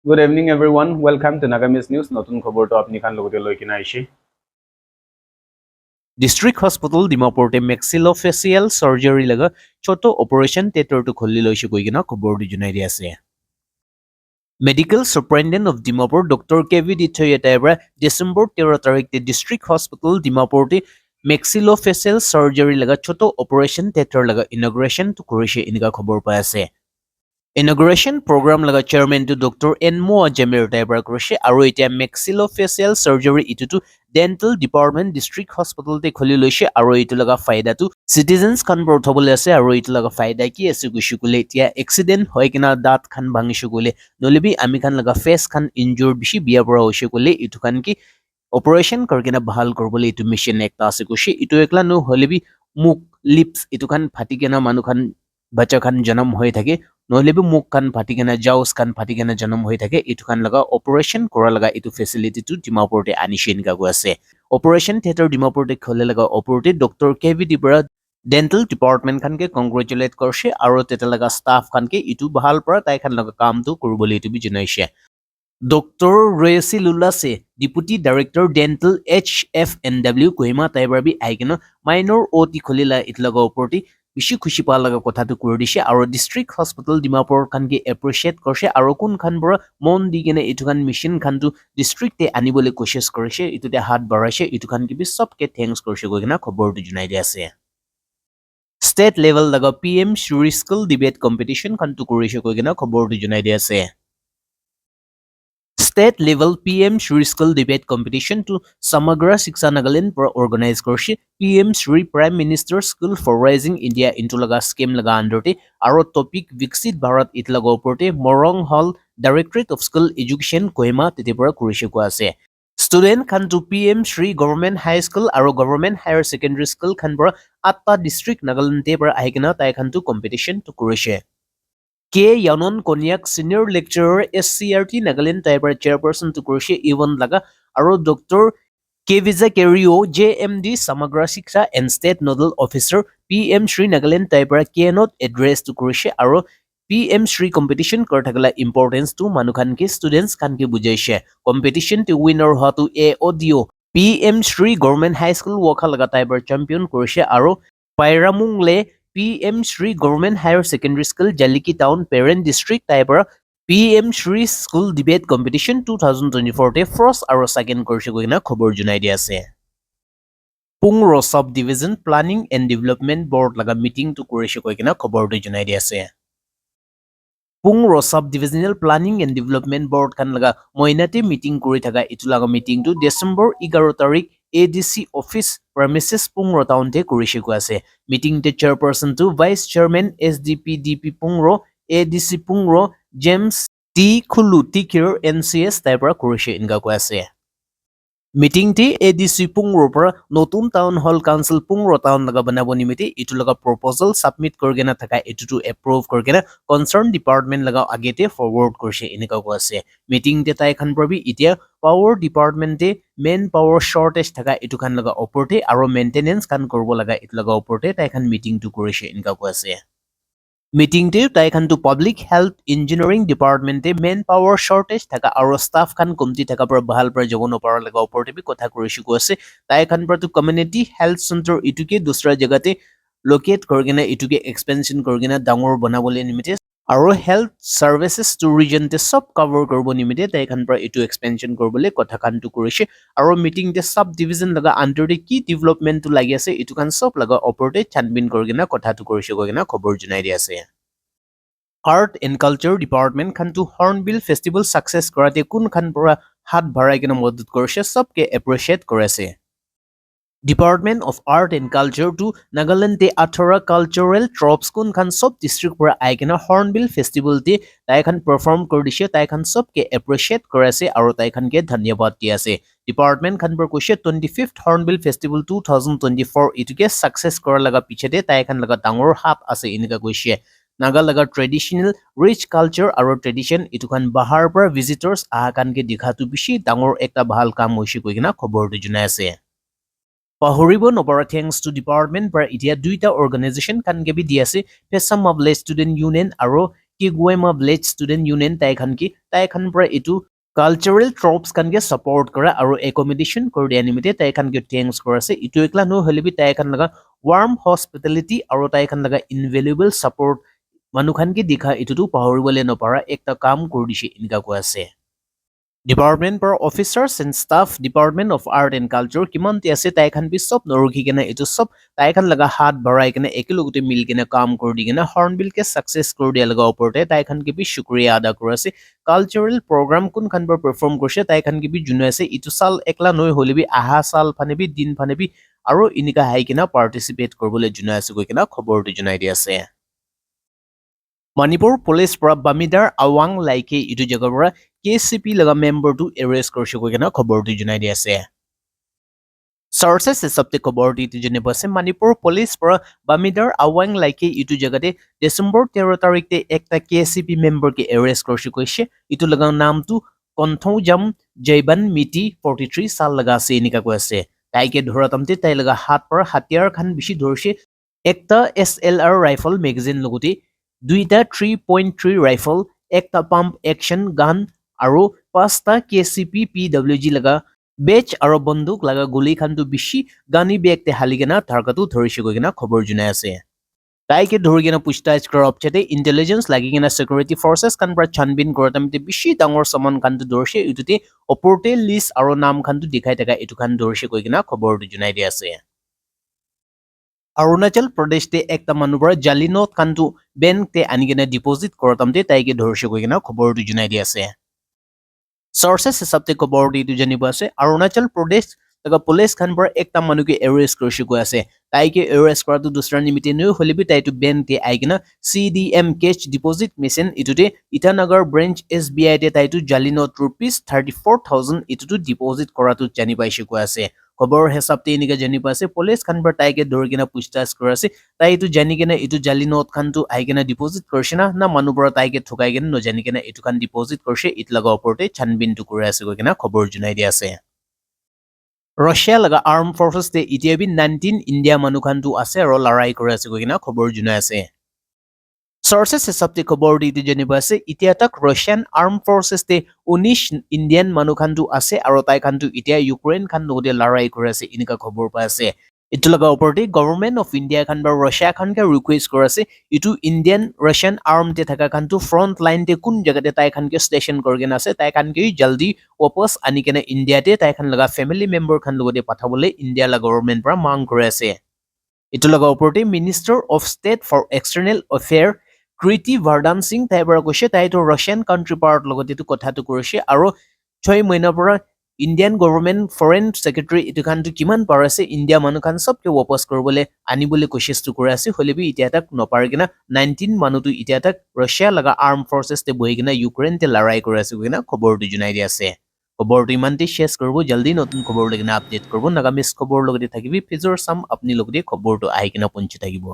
Good evening, everyone. Welcome to Nagamis News. নতুন খবৰটো আপুনি খান লগতে লৈ কিনে আহিছে। ডিষ্ট্ৰিক্ট হস্পিটেল ডিমাপুৰতে মেক্সিলোফেচিয়েল চাৰ্জাৰী লগা ছোট অপাৰেশ্যন থিয়েটাৰটো খুলি লৈছে কৈ কিনে খবৰটো জনাই দি আছে। Medical superintendent of Dimapur doctor K V দিথৈয়াটাই পৰা ডিচেম্বৰ 13 তাৰিখতে ডিষ্ট্ৰিক্ট হস্পিটেল ডিমাপুৰতে মেক্সিলোফেচিয়েল চাৰ্জাৰী লগা ছোট অপাৰেশ্যন থিয়েটাৰ লগা ইনগ্ৰেশ্যনটো কৰিছে এনেকুৱা খবৰ পাই আছে। ইনগ্ৰেশ্যন প্ৰগ্ৰাম লগা চেয়াৰমেনটো ডক্টৰ এনমো আজমেৰ টাইবাৰ কৰিছে আৰু এতিয়া মেক্সিলোফেচিয়েল চাৰ্জাৰী ইটোতো ডেণ্টেল ডিপাৰ্টমেণ্ট ডিষ্ট্ৰিক্ট হস্পিটেলতে খুলি লৈছে আৰু এইটো লগা ফাইদাটো চিটিজেনছ খান উঠাবলৈ আছে আৰু এইটো লগা ফাইদা কি আছে কৈছো ক'লে এতিয়া এক্সিডেণ্ট হৈ কিনা দাঁত খান ভাঙিছো ক'লে নলিবি আমি খান লগা ফেচ খান ইনজুৰ বেছি বিয়া পৰা হৈছে ক'লে এইটো খান কি অপাৰেশ্যন কৰি কিনে ভাল কৰিবলৈ এইটো মেচিন একটা আছে কৈছে এইটো একলা নহ'লেবি মুখ লিপছ এইটো খান ফাটি কিনা মানুহ খান বাচ্চা খান জন্ম হৈ থাকে নহ'লেবি মুখ খান ফাটি কিনে জাউজ খান ফাটি কিনে জন্ম হৈ থাকে এইটো খান লগা অপাৰেশ্যন কৰা লগা এইটো ফেচিলিটিটো ডিমাপুৰতে আনিছে এনেকুৱা কৈ আছে। অপাৰেশ্যন থিয়েটাৰ ডিমাপুৰতে খোলে লগা অপৰতে ডক্টৰ কেভি দিবৰা ডেণ্টেল ডিপাৰ্টমেণ্ট খানকে কংগ্ৰেচুলেট কৰিছে আৰু তেতিয়া লগা ষ্টাফ খানকে ইটো ভাল পৰা তাই খান লগা কামটো কৰিবলৈ এইটো জনাইছে। ডক্টৰ ৰেচি লুলাছে deputy director dental HFNW Kohima তাইবাৰবি আইকিনো মাইনৰ অতি খুলিলা ইতলগা ওপৰতে বেছি খুশি পোৱা লগা কথাটো কৰি দিছে আৰু ডিষ্ট্ৰিক্ট হস্পিটেল ডিমাপুৰ খানকে এপ্ৰিচিয়েট কৰিছে আৰু কোন খান পৰা মন দি কিনে এইটো খান মেচিন খানটো ডিষ্ট্ৰিক্টে আনিবলৈ কোচিছ কৰিছে ইটোতে হাত বাঢ়াইছে ইটো খান কিবি চবকে থেংকছ কৰিছে কৈ কিনে খবৰটো জনাই দি আছে। ষ্টেট লেভেল লগা PM Shri school debate competition খানটো কৰিছে কৈ কিনে খবৰটো জনাই দি আছে। State level PM Shri School Debate Competition to Samagra Shiksha Nagaland for organize কৰিছে PM Shri Prime Minister School for Rising India into laga scheme laga underte aro topic Viksit Bharat itlaga oporte Morong Hall Directorate of School Education Kohima tetipura কৰিছে কোৱা আছে। Student Khan to PM Shri Government High School aro Government Higher Secondary School খান পৰা 8টা district Nagaland পৰা আহিকিনা তাই খান to competition to কৰিছে। K. Yanon Konyak Senior Lecturer SCRT Nagaland Typer Chairperson to Kurshi Ivan Laga Aro Dr. K. Visa Kerio JMD Samagra Shiksha and State Nodal Officer PM Shri Nagaland Typer cannot address to Kurshi Aro PM Shri competition Kortagala importance to Manukhanki students Kanki Bujaisha competition to winner how to A audio PM Shri Government High School Wakalaga Typer Champion Kurshi Aro Pairamungle PM Shri Government Higher Secondary School Jaliki Town Parent District Typer PM Shri School Debate Competition 2024 te first aro second কৰিছে কইনা খবৰ জনাই দি আছে। Pungro sub division planning and development board লগা meeting টু কৰিছে কইনা খবৰটো জনাই দি আছে। Pungro sub divisional planning and development board খান লগা মইনাতে মিটিং কৰি থকা ইটো লগা মিটিং টু ডিসেম্বৰ 11 তাৰিখ ADC office premises Pungro town te kurishi ko ase meeting te chairperson to vice chairman SDPDP Pungro ADC Pungro James T Khulu Tikir NCS typera kurishi inga ko ase meeting te ADC Pungro para notun town hall council Pungro town laga banabo nimite itu laga proposal submit korgena thaka itu to approve korgena concerned department laga agete forward kurishi inga ko ase meeting te tai khan probi itia power department te main power shortage thaka itu khan laga oporte aro maintenance kan korbo laga itu laga oporte tai khan meeting to korise inka ko ase meeting te tai khan to public health engineering department te main power shortage thaka aro staff khan komti thaka par bahal par jogono par laga oporte bi kotha korise ko ase tai khan par to community health center ituke dusra jagate locate korgena ituke expansion korgena dangor banabole nimite আৰু health সাৰ্ভিসেস two region তে সব cover কৰিব নিমিতে তাই খান পৰা এটো expansion কৰিবলৈ কথা কানটো কৰিছে আৰু মিটিং তে সব ডিভিজন লগা আন্ডাৰতে কি ডেভেলপমেন্ট লাগি আছে এটো কান সব লগা অপৰতে ছানবিন কৰিনা কথাটো কৰিছে গইনা খবৰ জনাই দি আছে। আৰ্ট এণ্ড কালচাৰ ডিপাৰ্টমেন্ট খান টু হৰ্নবিল ফেষ্টিভেল সাকসেস কৰাতে কোন খান পৰা হাত ভৰাই কিনে মদত কৰিছে সবকে এপ্ৰিচিয়েট কৰিছে। Department of Art and Culture to Nagaland te Athara Cultural Tropes kun khan sob district pura aikena Hornbill Festival te tai khan perform kordise tai khan sob ke appreciate korase aro tai khan ke dhanyabad di ase department khan par koise 25th Hornbill Festival 2024 ituke success kora laga pichete tai khan laga dangor hat ase inika koise Naga laga traditional rich culture aro tradition itu khan bahar par visitors aha kan ke dikhatu bishi dangor ekta bhal kam hoise koina khobor du junai ase Pahoribo nopara thanks to department para itia duita organization kan gebi di ase Pesam Mable Student Union aro Kiguema Village Student Union taikhan pra itu cultural tropes kan ke support kora aru accommodation kori dia nimite taikhan ke thanks kora ase itu ekla no holebi taikhan laga warm hospitality aru taikhan laga invaluable support manukhan ke dikha itu tu pahoribole nopara ekta kam kori dise inka ko ase Department for Officers and Staff, Department of Art and Culture, kiman ti ase taikhan bi sob norukhi kena itu sob taikhan laga hat barai kena ekilogote mil kena kam kori kena hornbill ke success kori dia laga oporte taikhan ke bi shukriya ada kori ase cultural program kun khan bar perform korse taikhan ke bi junu ase itu sal ekla noi hole bi aha sal phane bi din phane bi aro inika hai kena participate korbole junu ase koi kena khobor tu junai di ase Manipur police para Bamidar Awang Laike itu jaga para KCP laga member tu arrest korse koi kena khobor tu junai di ase Sources hisab te khobor di tu jene pase Manipur police para Bamidar Awang Laike itu jaga te December 13 tarik te ekta KCP member ke arrest korse koise itu laga naam tu Konthau Jam Jaiban Miti 43 sal laga se inika ko ase taike dhora tamte tai laga hat par hatiar khan bishi dhorse ekta SLR rifle magazine logote দুইটা 3.3 rifle একটা pump action gun আৰু পাঁচটা KCP PWG laga বেচ আৰু বন্দুক laga গুলি খানটো বিশি গানি বেগতে হালিগেনা থাৰকাটো ধৰিছে গইনা খবৰ জনাই আছে তাইকে ধৰিগেনা পুষ্টাইজ কৰা অপচেতে ইন্টেলিজেন্স লাগিগেনা সিকিউৰিটি ফৰ্সেস কান পৰা ছানবিন কৰাতামতে বিশি ডাঙৰ সমান কানটো ধৰিছে ইতুতে অপৰতে লিষ্ট আৰু নাম খানটো দেখাই থকা ইটু খান ধৰিছে গইনা খবৰটো জনাই দি আছে Arunachal Pradesh te ekta manubara Jalinot kantu bank te anigena deposit koratamte taike dhorse koigena khobor tu junai di ase Sources hisab te khobor di tu janibo ase Arunachal Pradesh taga police khan par ekta manuke arrest korse ko ase taike arrest kora tu dusra nimite no holebi tai tu bank te aigena CDM cash deposit machine itute Itanagar branch SBI te tai tu Jalinot rupees 34000 itutu deposit kora tu jani paise ko ase খবৰ হেসাবতে ইনিকা জানি পাছে police খানবৰ তাইকে দৰগিনা পুষ্টাছ কৰাছে তাই ইটো জানি কেনে ইটো জালি নোট খানটো আইকেনা ডিপোজিট কৰিছে না মানুহবৰ তাইকে ঠকাই কেনে নজানি কেনে ইটো খান ডিপোজিট কৰিছে ইট লগা ওপৰতে ছানবিন টু কৰি আছে গইনা খবৰ জনাই দি আছে ৰাছিয়া লগা আৰ্ম ফৰ্চেছ তে ইতিয়াবি 19 ইণ্ডিয়া মানুহ খানটো আছে আৰু লৰাই কৰি আছে গইনা খবৰ জনাই আছে Sources hisab te khobor di tu janiba ase itia tak Russian Armed Forces te 19 Indian manu khan tu ase aro tai khan tu itia Ukraine khan logode larai kore ase inika khobor pa ase itu laga oporte government of India khan ba Russia khan ka request kore ase itu Indian Russian armed te thaka khan tu front line te kun jaga te tai khan ke station korgen ase tai khan ke jaldi wapas ani kena India te tai khan laga family member khan logode pathabole India la government pra mang kore ase itu laga oporte Minister of State for External Affairs Kriti Vardhan Singh taibara koise taito Russian counterpart logote tu kotha tu korise aro 6 mahina pora Indian government foreign secretary itu kan tu kiman parase India manu kan sob ke wapas korbole ani bole koshish tu kore ase holebi itia tak nopargena 19 manu tu itia tak Russia laga armed forces te bohigena Ukraine te larai kore ase gina khobor tu junai di ase খবৰ tu ইমানতে শেষ কৰব জলদি নতুন খবৰ লগিনা update কৰব নাগামিস খবৰ লগতে থাকিবি ফিজৰ সাম আপনি লগতে খবৰটো আহি কিনা পঞ্চি থাকিব